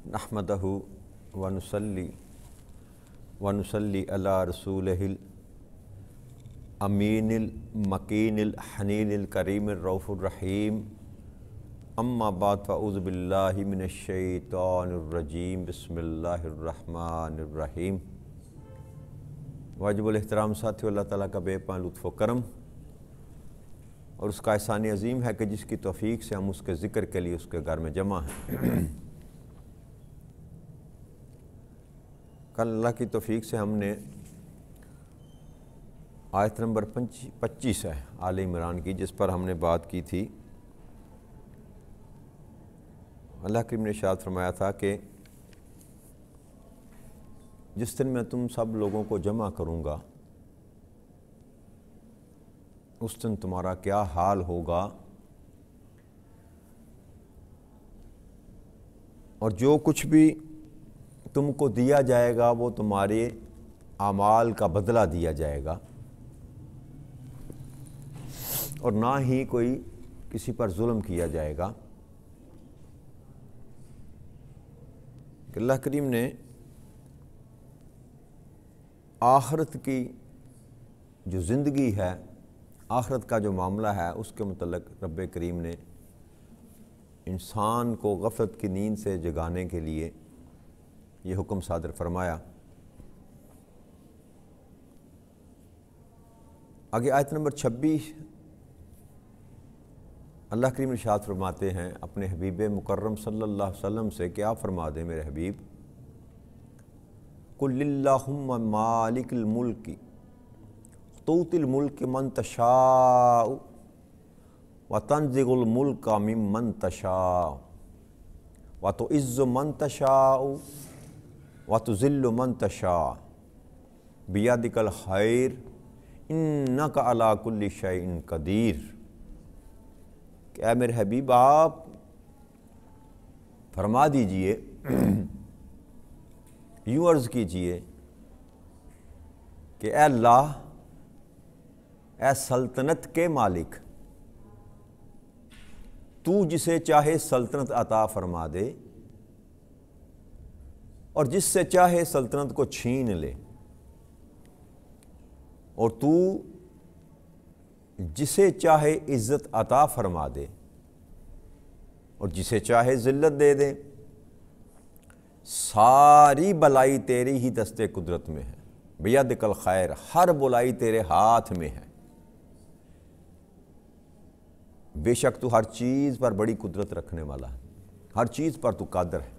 نحمدہ ونصلی علی رسولہ الامین المکین الحنین الکریم الرؤوف الرحیم اما بعد فاعوذ باللہ من الشیطان الرجیم بسم اللہ الرحمن الرحیم۔ واجب الاحترام ساتھیو، اللہ تعالیٰ کا بے پناہ لطف و کرم اور اس کا احسان عظیم ہے کہ جس کی توفیق سے ہم اس کے ذکر کے لیے اس کے گھر میں جمع ہیں۔ کل اللہ کی توفیق سے ہم نے آیت نمبر 25 ہے آل عمران کی، جس پر ہم نے بات کی تھی۔ اللہ کریم نے ارشاد فرمایا تھا کہ جس دن میں تم سب لوگوں کو جمع کروں گا اس دن تمہارا کیا حال ہوگا، اور جو کچھ بھی تم کو دیا جائے گا وہ تمہارے اعمال کا بدلہ دیا جائے گا، اور نہ ہی کوئی کسی پر ظلم کیا جائے گا۔ کہ اللہ کریم نے آخرت کی جو زندگی ہے، آخرت کا جو معاملہ ہے، اس کے متعلق رب کریم نے انسان کو غفلت کی نیند سے جگانے کے لیے یہ حکم صادر فرمایا۔ آگے آیت نمبر 26 اللہ کریم ارشاد فرماتے ہیں اپنے حبیب مکرم صلی اللہ علیہ وسلم سے کہ آپ فرما دیں میرے حبیب، قل اللہم مالک الملک تؤتی الملک من تشاء وتنزع الملک ممن تشاء وتعز من تشاء وتذل من تشاء بیدک الخیر انک علی کل شیء قدیر۔ کہ اے میرے حبیب آپ فرما دیجئے، یوں عرض کیجئے کہ اے اللہ، اے سلطنت کے مالک، تو جسے چاہے سلطنت عطا فرما دے اور جس سے چاہے سلطنت کو چھین لے، اور تو جسے چاہے عزت عطا فرما دے اور جسے چاہے ذلت دے دے۔ ساری بلائی تیری ہی دست قدرت میں ہے، بیدک الخیر، ہر بلائی تیرے ہاتھ میں ہے، بے شک تو ہر چیز پر بڑی قدرت رکھنے والا ہے، ہر چیز پر تو قادر ہے۔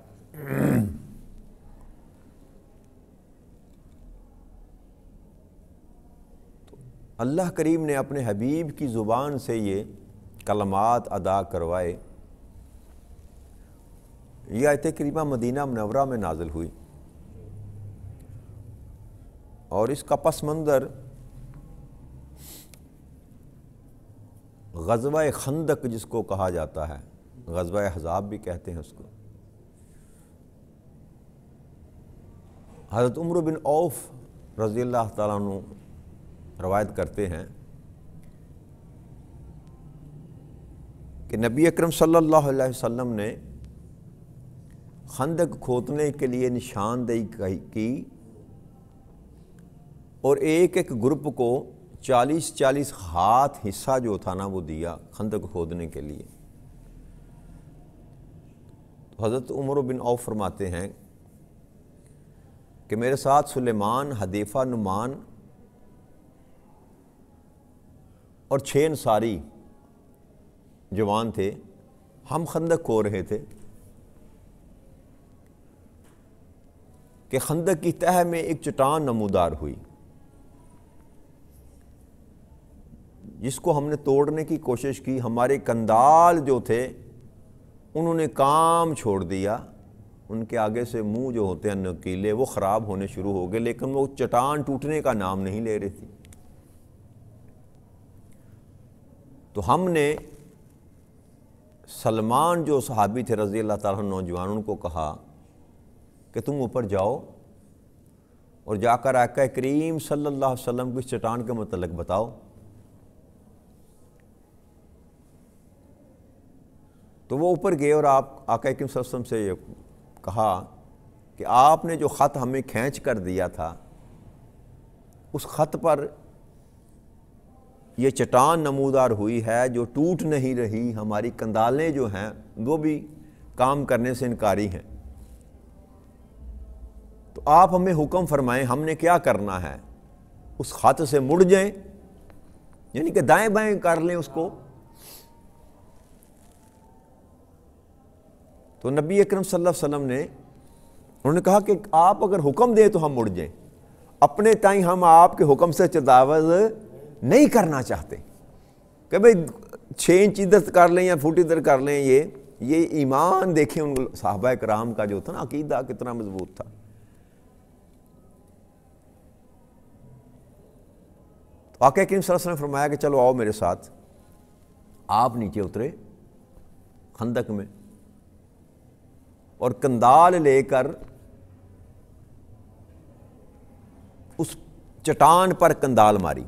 اللہ کریم نے اپنے حبیب کی زبان سے یہ کلمات ادا کروائے۔ یہ آیت کریمہ مدینہ منورہ میں نازل ہوئی، اور اس کا پس منظر غزوہ خندق جس کو کہا جاتا ہے، غزوہ احزاب بھی کہتے ہیں اس کو۔ حضرت عمرو بن عوف رضی اللہ تعالیٰ عنہ روایت کرتے ہیں کہ نبی اکرم صلی اللہ علیہ وسلم نے خندق کھودنے کے لیے نشاندہی کی، اور ایک ایک گروپ کو 40 ہاتھ حصہ جو تھا نا وہ دیا خندق کھودنے کے لیے۔ تو حضرت عمر بن عوف فرماتے ہیں کہ میرے ساتھ سلیمان، حذیفہ، نعمان اور 6 انصاری جوان تھے، ہم خندق کھود رہے تھے کہ خندق کی تہہ میں ایک چٹان نمودار ہوئی، جس کو ہم نے توڑنے کی کوشش کی۔ ہمارے کندال جو تھے انہوں نے کام چھوڑ دیا، ان کے آگے سے منہ جو ہوتے ہیں نکیلے وہ خراب ہونے شروع ہو گئے، لیکن وہ چٹان ٹوٹنے کا نام نہیں لے رہی تھی۔ تو ہم نے سلمان جو صحابی تھے رضی اللہ تعالیٰ عنہ نوجوان، ان کو کہا کہ تم اوپر جاؤ اور جا کر آقا کریم صلی اللہ علیہ وسلم کو اس چٹان کے متعلق بتاؤ۔ تو وہ اوپر گئے اور آپ آقا کریم صلی اللہ علیہ وسلم سے یہ کہا کہ آپ نے جو خط ہمیں کھینچ کر دیا تھا اس خط پر یہ چٹان نمودار ہوئی ہے جو ٹوٹ نہیں رہی، ہماری کندالیں جو ہیں وہ بھی کام کرنے سے انکاری ہیں، تو آپ ہمیں حکم فرمائیں ہم نے کیا کرنا ہے؟ اس خط سے مڑ جائیں، یعنی کہ دائیں بائیں کر لیں اس کو۔ تو نبی اکرم صلی اللہ علیہ وسلم نے انہوں نے کہا کہ آپ اگر حکم دیں تو ہم مڑ جائیں، اپنے تائیں ہم آپ کے حکم سے تجاوز نہیں کرنا چاہتے کہ بھئی 6 انچ ادھر کر لیں یا فٹ ادھر کر لیں۔ یہ ایمان دیکھیں ان صحابہ کرام کا جو تھا نا، عقیدہ کتنا مضبوط تھا۔ تو آقا کریم صلی اللہ علیہ وسلم نے فرمایا کہ چلو آؤ میرے ساتھ۔ آپ نیچے اترے خندق میں اور کندال لے کر اس چٹان پر کندال ماری۔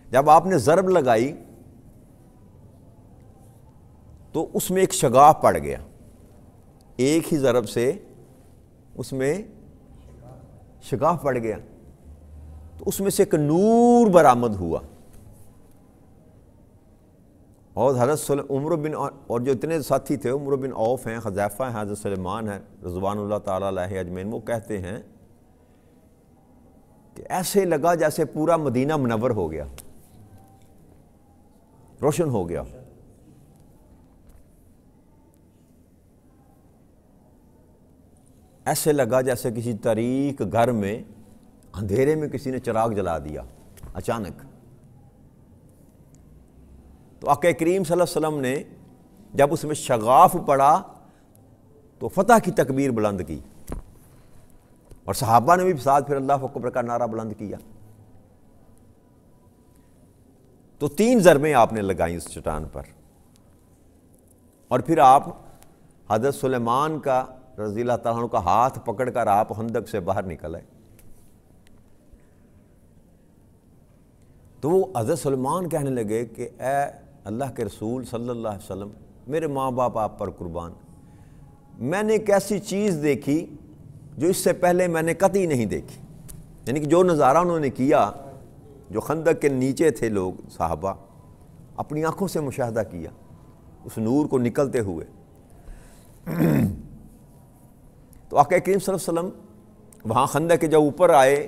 جب آپ نے ضرب لگائی تو اس میں ایک شگاف پڑ گیا، ایک ہی ضرب سے اس میں شگاف پڑ گیا، تو اس میں سے ایک نور برآمد ہوا، اور حضرت عمر بن اور جو اتنے ساتھی تھے، عمر بن عوف ہیں، حذیفہ ہیں، حضرت سلیمان ہیں رضوان اللہ تعالیٰ علیہ اجمعین، وہ کہتے ہیں کہ ایسے لگا جیسے پورا مدینہ منور ہو گیا، روشن ہو گیا۔ ایسے لگا جیسے کسی تاریک گھر میں اندھیرے میں کسی نے چراغ جلا دیا اچانک۔ تو آقا کریم صلی اللہ علیہ وسلم نے جب اس میں شغاف پڑا تو فتح کی تکبیر بلند کی، اور صحابہ نے بھی ساتھ پھر اللہ اکبر کا نعرہ بلند کیا۔ تو 3 ضربیں آپ نے لگائیں اس چٹان پر، اور پھر آپ حضرت سلیمان کا رضی اللہ تعالیٰ عنہ کا ہاتھ پکڑ کر آپ خندق سے باہر نکل آئے۔ تو وہ حضرت سلیمان کہنے لگے کہ اے اللہ کے رسول صلی اللہ علیہ وسلم، میرے ماں باپ آپ پر قربان، میں نے ایک ایسی چیز دیکھی جو اس سے پہلے میں نے قطعی نہیں دیکھی، یعنی کہ جو نظارہ انہوں نے کیا، جو خندق کے نیچے تھے لوگ صحابہ، اپنی آنکھوں سے مشاہدہ کیا اس نور کو نکلتے ہوئے۔ تو آقا کریم صلی اللہ علیہ وسلم وہاں خندق کے جب اوپر آئے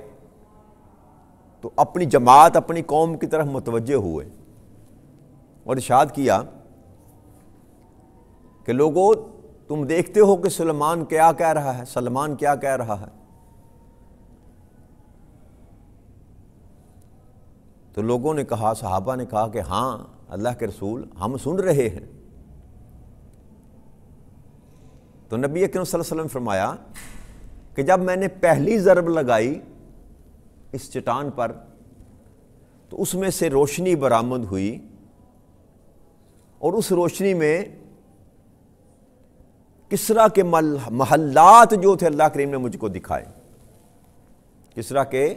تو اپنی جماعت، اپنی قوم کی طرف متوجہ ہوئے اور ارشاد کیا کہ لوگو تم دیکھتے ہو کہ سلیمان کیا کہہ رہا ہے، سلمان کیا کہہ رہا ہے؟ تو لوگوں نے کہا، صحابہ نے کہا کہ ہاں اللہ کے رسول ہم سن رہے ہیں۔ تو نبی اکرم صلی اللہ علیہ وسلم نے فرمایا کہ جب میں نے پہلی ضرب لگائی اس چٹان پر تو اس میں سے روشنی برآمد ہوئی، اور اس روشنی میں کسریٰ کے محلات جو تھے اللہ کریم نے مجھ کو دکھائے، کسریٰ کے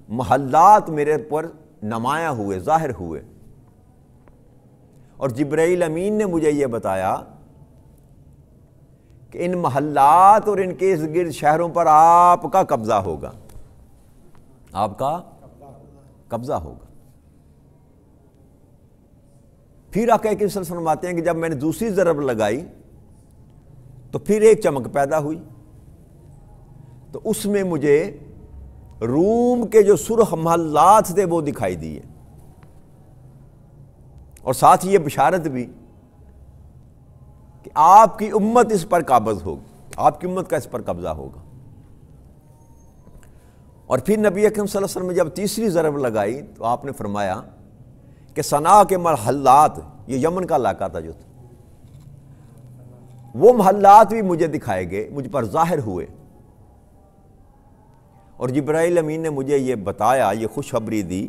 محلات میرے پر نمایاں ہوئے، ظاہر ہوئے، اور جبرائیل امین نے مجھے یہ بتایا کہ ان محلات اور ان کے ارد گرد شہروں پر آپ کا قبضہ ہوگا، آپ کا قبضہ ہوگا۔ پھر آقا کریم صلی اللہ علیہ وسلم فرماتے ہیں کہ جب میں نے دوسری ضرب لگائی تو پھر ایک چمک پیدا ہوئی، تو اس میں مجھے روم کے جو سرخ محلات تھے وہ دکھائی دیے، اور ساتھ یہ بشارت بھی کہ آپ کی امت اس پر قابض ہوگی، آپ کی امت کا اس پر قبضہ ہوگا۔ اور پھر نبی اکرم صلی اللہ علیہ وسلم نے جب تیسری ضرب لگائی تو آپ نے فرمایا کہ صنعا کے محلات، یہ یمن کا علاقہ تھا جو تھا، وہ محلات بھی مجھے دکھائے گئے، مجھ پر ظاہر ہوئے، اور جبرائیل امین نے مجھے یہ بتایا، یہ خوشخبری دی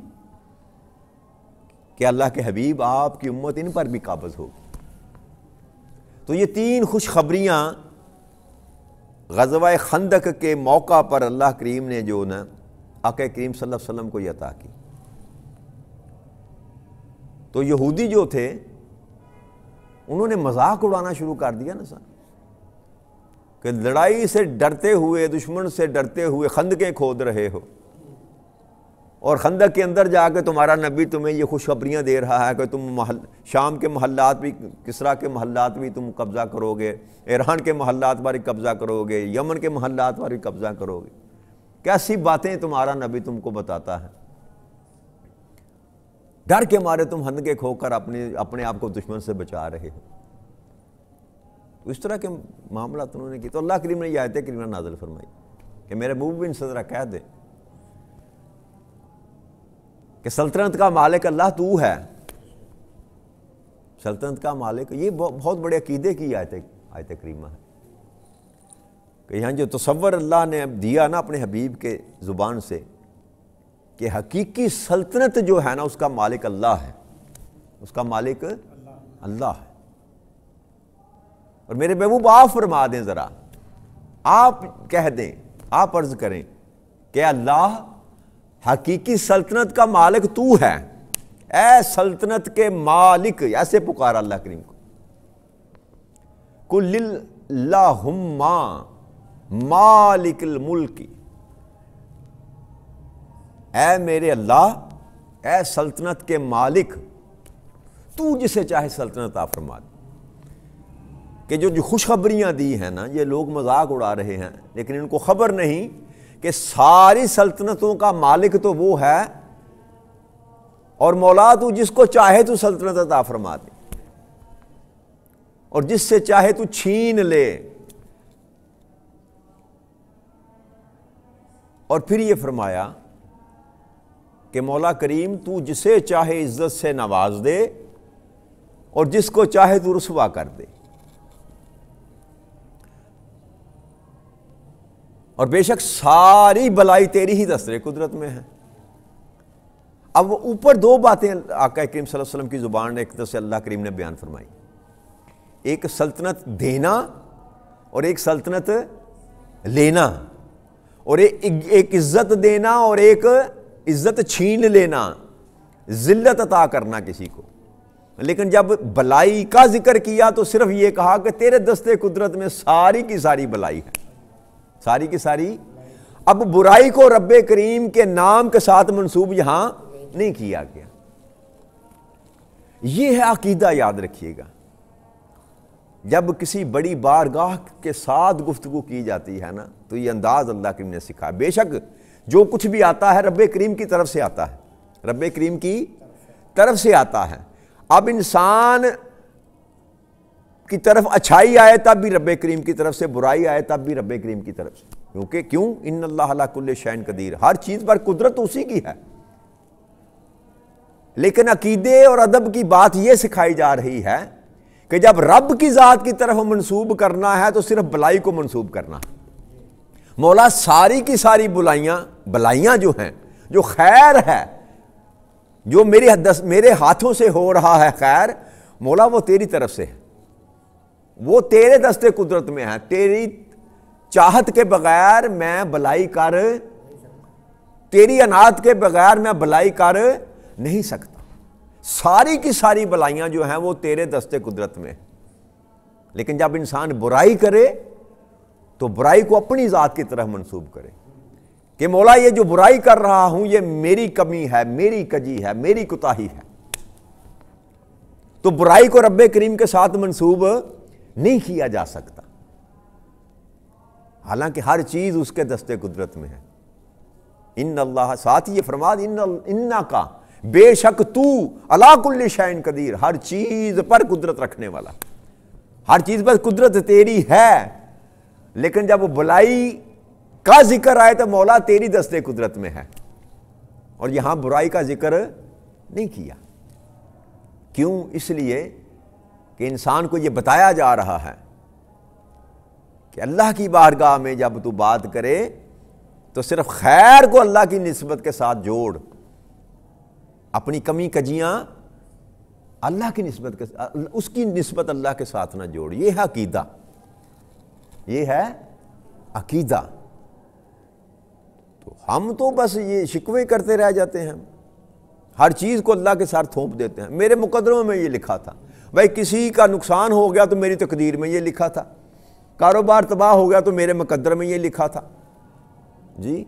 کہ اللہ کے حبیب آپ کی امت ان پر بھی قابض ہوگی۔ تو یہ 3 خوشخبریاں غزوہ خندق کے موقع پر اللہ کریم نے جو نا آقا کریم صلی اللہ علیہ وسلم کو یہ عطا کی۔ تو یہودی جو تھے انہوں نے مذاق اڑانا شروع کر دیا نا سر، کہ لڑائی سے ڈرتے ہوئے، دشمن سے ڈرتے ہوئے خندقیں کھود رہے ہو، اور خندق کے اندر جا کے تمہارا نبی تمہیں یہ خوشخبریاں دے رہا ہے کہ تم شام کے محلات بھی، کسریٰ کے محلات بھی تم قبضہ کرو گے، ایران کے محلات پر بھی قبضہ کرو گے، یمن کے محلات پر بھی قبضہ کرو گے. کیسی باتیں تمہارا نبی تم کو بتاتا ہے. ڈر کے مارے تم خندقیں کھو کر اپنے آپ کو دشمن سے بچا رہے ہو. تو اس طرح کے معاملات انہوں نے کی. تو اللہ کریم نے یہ آیت کریمہ نازل فرمائی کہ میرے محبوب بن صدرہ کہہ دے کہ سلطنت کا مالک اللہ تو ہے. سلطنت کا مالک، یہ بہت بڑے عقیدے کی آیت کریمہ ہے کہ یہاں جو تصور اللہ نے دیا نا اپنے حبیب کے زبان سے کہ حقیقی سلطنت جو ہے نا اس کا مالک اللہ ہے، اس کا مالک اللہ ہے. اور میرے محبوب آپ فرما دیں، ذرا آپ کہہ دیں، آپ عرض کریں کہ اللہ حقیقی سلطنت کا مالک تو ہے، اے سلطنت کے مالک. ایسے پکارا اللہ کریم کو. قل اللہم مالک الملک، اے میرے اللہ، اے سلطنت کے مالک، تو جسے چاہے سلطنت عطا فرما دے. کہ جو خوشخبریاں دی ہیں نا، یہ لوگ مذاق اڑا رہے ہیں، لیکن ان کو خبر نہیں کہ ساری سلطنتوں کا مالک تو وہ ہے، اور مولا تو جس کو چاہے تو سلطنت عطا فرما دے، اور جس سے چاہے تو چھین لے. اور پھر یہ فرمایا کہ مولا کریم تو جسے چاہے عزت سے نواز دے، اور جس کو چاہے تو رسوا کر دے. اور بے شک ساری بلائی تیری ہی دستِ قدرت میں ہے. اب اوپر دو باتیں آقا کریم صلی اللہ علیہ وسلم کی زبان ایک طرف سے اللہ کریم نے بیان فرمائی، ایک سلطنت دینا اور ایک سلطنت لینا، اور ایک عزت دینا اور ایک عزت چھین لینا، ذلت عطا کرنا کسی کو. لیکن جب بلائی کا ذکر کیا تو صرف یہ کہا کہ تیرے دستِ قدرت میں ساری کی ساری بلائی ہے، ساری کی ساری. اب برائی کو رب کریم کے نام کے ساتھ منسوب یہاں نہیں کیا گیا. یہ ہے عقیدہ، یاد رکھیے گا. جب کسی بڑی بارگاہ کے ساتھ گفتگو کی جاتی ہے نا تو یہ انداز اللہ کریم نے سکھایا. بے شک جو کچھ بھی آتا ہے رب کریم کی طرف سے آتا ہے، رب کریم کی طرف سے آتا ہے. اب انسان کی طرف اچھائی آئے تب بھی رب کریم کی طرف سے، برائی آئے تب بھی رب کریم کی طرف سے. کیونکہ کیوں؟ ان اللہ علی کل شیء قدیر، ہر چیز پر قدرت اسی کی ہے. لیکن عقیدے اور ادب کی بات یہ سکھائی جا رہی ہے کہ جب رب کی ذات کی طرف منسوب کرنا ہے تو صرف بلائی کو منسوب کرنا ہے. مولا ساری کی ساری بلائیاں جو ہیں، جو خیر ہے، جو میرے ہاتھوں سے ہو رہا ہے خیر، مولا وہ تیری طرف سے ہے، وہ تیرے دستِ قدرت میں ہے. تیری چاہت کے بغیر میں بلائی کر، تیری عنایت کے بغیر میں بلائی کر نہیں سکتا. ساری کی ساری بلائیاں جو ہیں وہ تیرے دستِ قدرت میں. لیکن جب انسان برائی کرے تو برائی کو اپنی ذات کی طرف منسوب کرے کہ مولا یہ جو برائی کر رہا ہوں یہ میری کمی ہے، میری کجی ہے، میری کوتاہی ہے. تو برائی کو رب کریم کے ساتھ منسوب نہیں کیا جا سکتا، حالانکہ ہر چیز اس کے دستِ قدرت میں ہے. ان اللہ، ساتھ یہ فرما انّا کا، بے شک تو علی کل شیء قدیر، ہر چیز پر قدرت رکھنے والا، ہر چیز پر قدرت تیری ہے. لیکن جب وہ بلائی کا ذکر آئے تو مولا تیری دستِ قدرت میں ہے، اور یہاں برائی کا ذکر نہیں کیا. کیوں؟ اس لیے کہ انسان کو یہ بتایا جا رہا ہے کہ اللہ کی بارگاہ میں جب تو بات کرے تو صرف خیر کو اللہ کی نسبت کے ساتھ جوڑ، اپنی کمی کجیاں اللہ کی نسبت کے ساتھ، اس کی نسبت اللہ کے ساتھ نہ جوڑ. یہ ہے عقیدہ، یہ ہے عقیدہ. تو ہم تو بس یہ شکوے کرتے رہ جاتے ہیں، ہر چیز کو اللہ کے ساتھ تھوپ دیتے ہیں. میرے مقدروں میں یہ لکھا تھا، بھائی کسی کا نقصان ہو گیا تو میری تقدیر میں یہ لکھا تھا. کاروبار تباہ ہو گیا تو میرے مقدر میں یہ لکھا تھا جی،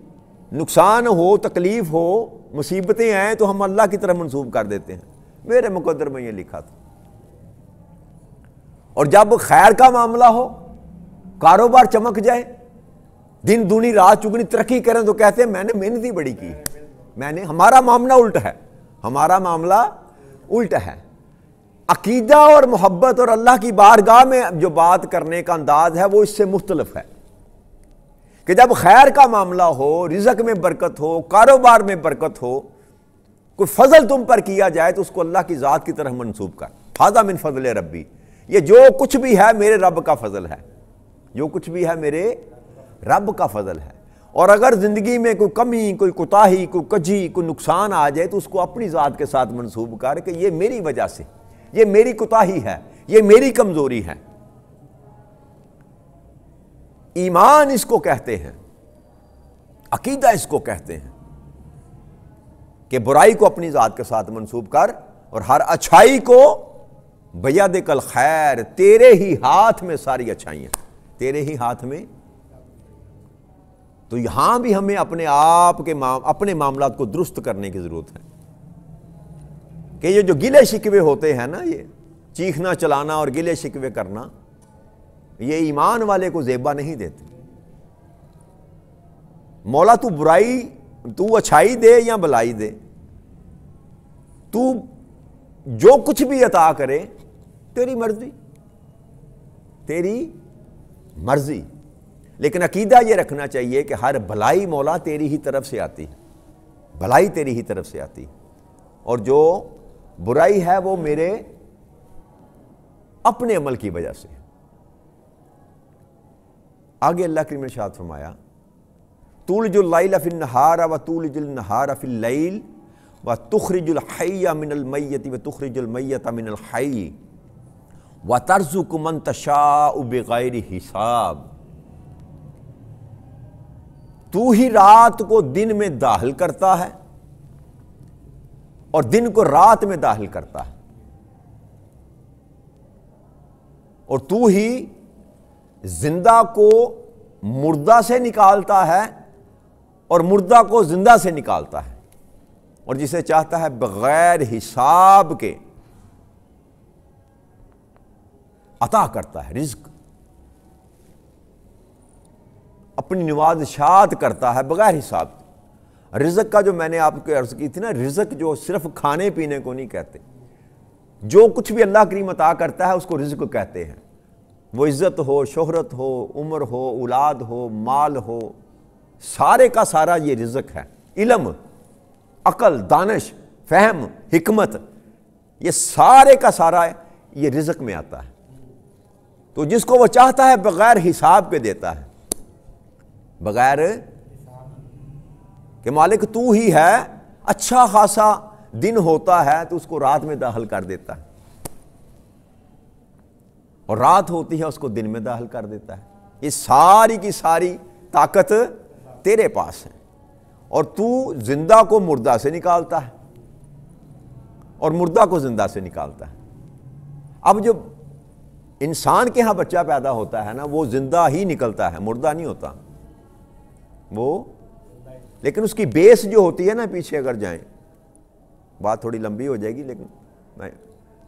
نقصان ہو، تکلیف ہو، مصیبتیں آئیں تو ہم اللہ کی طرف منسوب کر دیتے ہیں، میرے مقدر میں یہ لکھا تھا۔ اور جب خیر کا معاملہ ہو، کاروبار چمک جائے، دن دونی رات چگنی ترقی کریں تو کہتے ہیں میں نے محنت ہی بڑی کی، ہمارا معاملہ الٹ ہے، ہمارا معاملہ الٹ ہے۔ عقیدہ اور محبت اور اللہ کی بارگاہ میں جو بات کرنے کا انداز ہے وہ اس سے مختلف ہے کہ جب خیر کا معاملہ ہو، رزق میں برکت ہو، کاروبار میں برکت ہو، کوئی فضل تم پر کیا جائے تو اس کو اللہ کی ذات کی طرف منسوب کر، ھذا من فضل ربی، یہ جو کچھ بھی ہے میرے رب کا فضل ہے، جو کچھ بھی ہے میرے رب کا فضل ہے۔ اور اگر زندگی میں کوئی کمی، کوئی کوتاہی، کوئی کجی، کوئی نقصان آ جائے تو اس کو اپنی ذات کے ساتھ منسوب کر کہ یہ میری وجہ سے، یہ میری کوتاہی ہے، یہ میری کمزوری ہے۔ ایمان اس کو کہتے ہیں، عقیدہ اس کو کہتے ہیں کہ برائی کو اپنی ذات کے ساتھ منسوب کر اور ہر اچھائی کو بیدک الخیر، تیرے ہی ہاتھ میں ساری اچھائیاں، تیرے ہی ہاتھ میں۔ تو یہاں بھی ہمیں اپنے آپ کے اپنے معاملات کو درست کرنے کی ضرورت ہے کہ یہ جو گلے شکوے ہوتے ہیں نا، یہ چیخنا چلانا اور گلے شکوے کرنا، یہ ایمان والے کو زیبا نہیں دیتے۔ مولا تو برائی، تو اچھائی دے یا بلائی دے، تو جو کچھ بھی عطا کرے تیری مرضی، تیری مرضی۔ لیکن عقیدہ یہ رکھنا چاہیے کہ ہر بھلائی مولا تیری ہی طرف سے آتی ہے، بھلائی تیری ہی طرف سے آتی ہے، اور جو برائی ہے وہ میرے اپنے عمل کی وجہ سے۔ آگے اللہ کریم نے ارشاد فرمایا تولج اللیل فی النہار وتولج النہار فی اللیل وتخرج الحی من المیت وتخرج المیت من الحی وترزق من تشاء بغیر حساب۔ تو ہی رات کو دن میں داخل کرتا ہے اور دن کو رات میں داخل کرتا ہے، اور تو ہی زندہ کو مردہ سے نکالتا ہے اور مردہ کو زندہ سے نکالتا ہے، اور جسے چاہتا ہے بغیر حساب کے عطا کرتا ہے، رزق اپنی نوازشات کرتا ہے بغیر حساب۔ رزق کا جو میں نے آپ کو عرض کی تھی نا، رزق جو صرف کھانے پینے کو نہیں کہتے، جو کچھ بھی اللہ کریم عطا کرتا ہے اس کو رزق کہتے ہیں، وہ عزت ہو، شہرت ہو، عمر ہو، اولاد ہو، مال ہو، سارے کا سارا یہ رزق ہے۔ علم، عقل، دانش، فہم، حکمت، یہ سارے کا سارا یہ رزق میں آتا ہے۔ تو جس کو وہ چاہتا ہے بغیر حساب کے دیتا ہے، بغیر کہ مالک تو ہی ہے، اچھا خاصا دن ہوتا ہے تو اس کو رات میں داخل کر دیتا ہے، اور رات ہوتی ہے اس کو دن میں داخل کر دیتا ہے۔ یہ ساری کی ساری طاقت تیرے پاس ہے، اور تو زندہ کو مردہ سے نکالتا ہے اور مردہ کو زندہ سے نکالتا ہے۔ اب جب انسان کے ہاں بچہ پیدا ہوتا ہے نا، وہ زندہ ہی نکلتا ہے، مردہ نہیں ہوتا وہ، لیکن اس کی بیس جو ہوتی ہے نا، پیچھے اگر جائیں، بات تھوڑی لمبی ہو جائے گی لیکن میں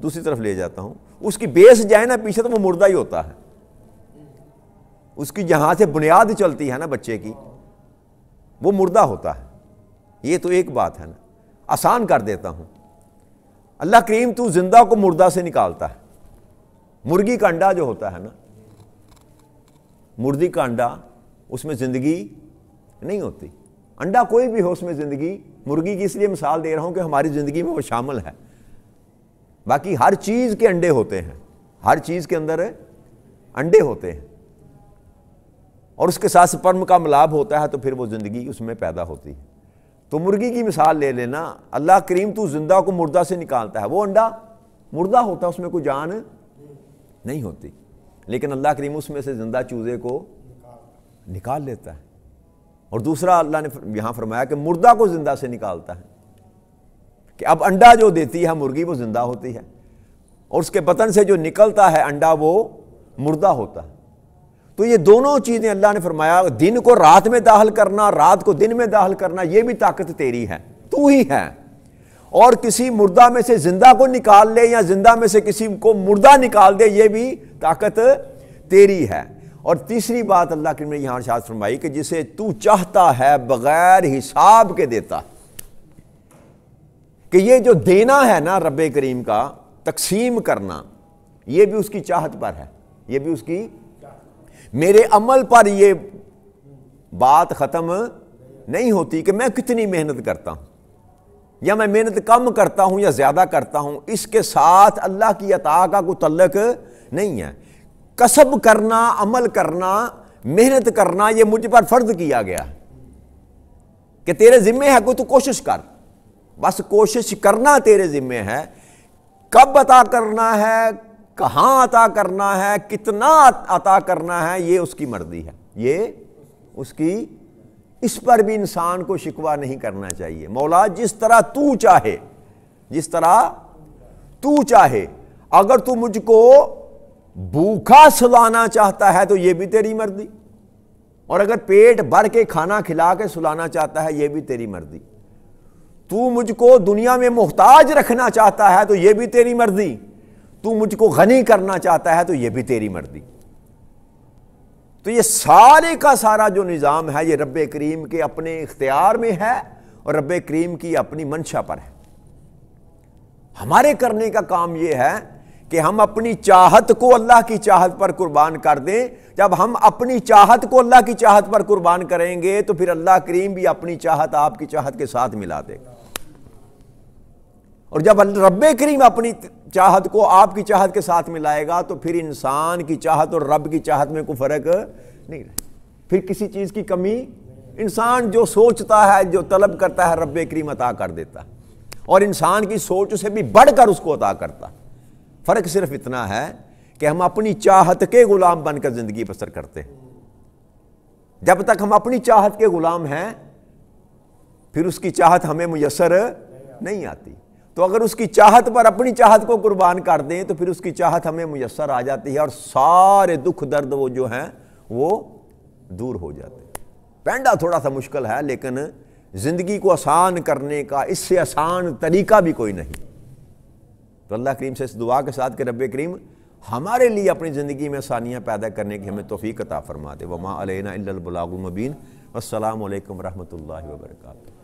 دوسری طرف لے جاتا ہوں، اس کی بیس جائے نا پیچھے تو وہ مردہ ہی ہوتا ہے، اس کی جہاں سے بنیاد چلتی ہے نا بچے کی، وہ مردہ ہوتا ہے۔ یہ تو ایک بات ہے نا، آسان کر دیتا ہوں۔ اللہ کریم تو زندہ کو مردہ سے نکالتا ہے۔ مرغی کا انڈا جو ہوتا ہے نا، مردی کا انڈا، اس میں زندگی نہیں ہوتی، انڈا کوئی بھی ہو اس میں زندگی، مرغی کی اس لیے مثال دے رہا ہوں کہ ہماری زندگی میں وہ شامل ہے، باقی ہر چیز کے انڈے ہوتے ہیں، ہر چیز کے اندر انڈے ہوتے ہیں، اور اس کے ساتھ سپرم کا ملاب ہوتا ہے تو پھر وہ زندگی اس میں پیدا ہوتی ہے۔ تو مرغی کی مثال لے لینا، اللہ کریم تو زندہ کو مردہ سے نکالتا ہے، وہ انڈا مردہ ہوتا ہے، اس میں کوئی جان نہیں ہوتی، لیکن اللہ کریم اس میں سے زندہ چوزے کو نکال لیتا ہے۔ اور دوسرا اللہ نے یہاں فرمایا کہ مردہ کو زندہ سے نکالتا ہے، کہ اب انڈا جو دیتی ہے مرغی وہ زندہ ہوتی ہے، اور اس کے بطن سے جو نکلتا ہے انڈا وہ مردہ ہوتا ہے۔ تو یہ دونوں چیزیں اللہ نے فرمایا، دن کو رات میں داخل کرنا، رات کو دن میں داخل کرنا، یہ بھی طاقت تیری ہے، تو ہی ہے۔ اور کسی مردہ میں سے زندہ کو نکال لے یا زندہ میں سے کسی کو مردہ نکال دے، یہ بھی طاقت تیری ہے۔ اور تیسری بات اللہ کریم نے یہاں ارشاد فرمائی کہ جسے تو چاہتا ہے بغیر حساب کے دیتا، کہ یہ جو دینا ہے نا رب کریم کا، تقسیم کرنا، یہ بھی اس کی چاہت پر ہے، یہ بھی اس کی، میرے عمل پر یہ بات ختم نہیں ہوتی کہ میں کتنی محنت کرتا ہوں یا میں محنت کم کرتا ہوں یا زیادہ کرتا ہوں، اس کے ساتھ اللہ کی عطا کا کوئی تعلق نہیں ہے۔ کسب کرنا، عمل کرنا، محنت کرنا، یہ مجھ پر فرض کیا گیا کہ تیرے ذمے ہے، کوئی تو کوشش کر، بس کوشش کرنا تیرے ذمے ہے۔ کب عطا کرنا ہے، کہاں عطا کرنا ہے، کتنا عطا کرنا ہے، یہ اس کی مرضی ہے، یہ اس کی، اس پر بھی انسان کو شکوہ نہیں کرنا چاہیے۔ مولا جس طرح تو چاہے، جس طرح تو چاہے، اگر تو مجھ کو بھوکا سلانا چاہتا ہے تو یہ بھی تیری مرضی، اور اگر پیٹ بھر کے کھانا کھلا کے سلانا چاہتا ہے یہ بھی تیری مرضی۔ تو مجھ کو دنیا میں محتاج رکھنا چاہتا ہے تو یہ بھی تیری مرضی، تو مجھ کو غنی کرنا چاہتا ہے تو یہ بھی تیری مرضی۔ تو یہ سارے کا سارا جو نظام ہے یہ رب کریم کے اپنے اختیار میں ہے اور رب کریم کی اپنی منشا پر ہے۔ ہمارے کرنے کا کام یہ ہے کہ ہم اپنی چاہت کو اللہ کی چاہت پر قربان کر دیں۔ جب ہم اپنی چاہت کو اللہ کی چاہت پر قربان کریں گے تو پھر اللہ کریم بھی اپنی چاہت آپ کی چاہت کے ساتھ ملا دے گا، اور جب رب کریم اپنی چاہت کو آپ کی چاہت کے ساتھ ملائے گا تو پھر انسان کی چاہت اور رب کی چاہت میں کوئی فرق نہیں رہے، پھر کسی چیز کی کمی، انسان جو سوچتا ہے، جو طلب کرتا ہے، رب کریم عطا کر دیتا ہے، اور انسان کی سوچ سے بھی بڑھ کر اس کو عطا کرتا۔ فرق صرف اتنا ہے کہ ہم اپنی چاہت کے غلام بن کر زندگی بسر کرتے ہیں۔ جب تک ہم اپنی چاہت کے غلام ہیں پھر اس کی چاہت ہمیں میسر نہیں آتی، تو اگر اس کی چاہت پر اپنی چاہت کو قربان کر دیں تو پھر اس کی چاہت ہمیں میسر آ جاتی ہے، اور سارے دکھ درد وہ جو ہیں وہ دور ہو جاتے ہیں۔ پینڈا تھوڑا سا مشکل ہے، لیکن زندگی کو آسان کرنے کا اس سے آسان طریقہ بھی کوئی نہیں۔ تو اللہ کریم سے اس دعا کے ساتھ کہ رب کریم ہمارے لیے اپنی زندگی میں آسانیاں پیدا کرنے کی ہمیں توفیق عطا فرما دے۔ وما علینا الا البلاغ المبین۔ والسلام علیکم ورحمۃ اللہ وبرکاتہ۔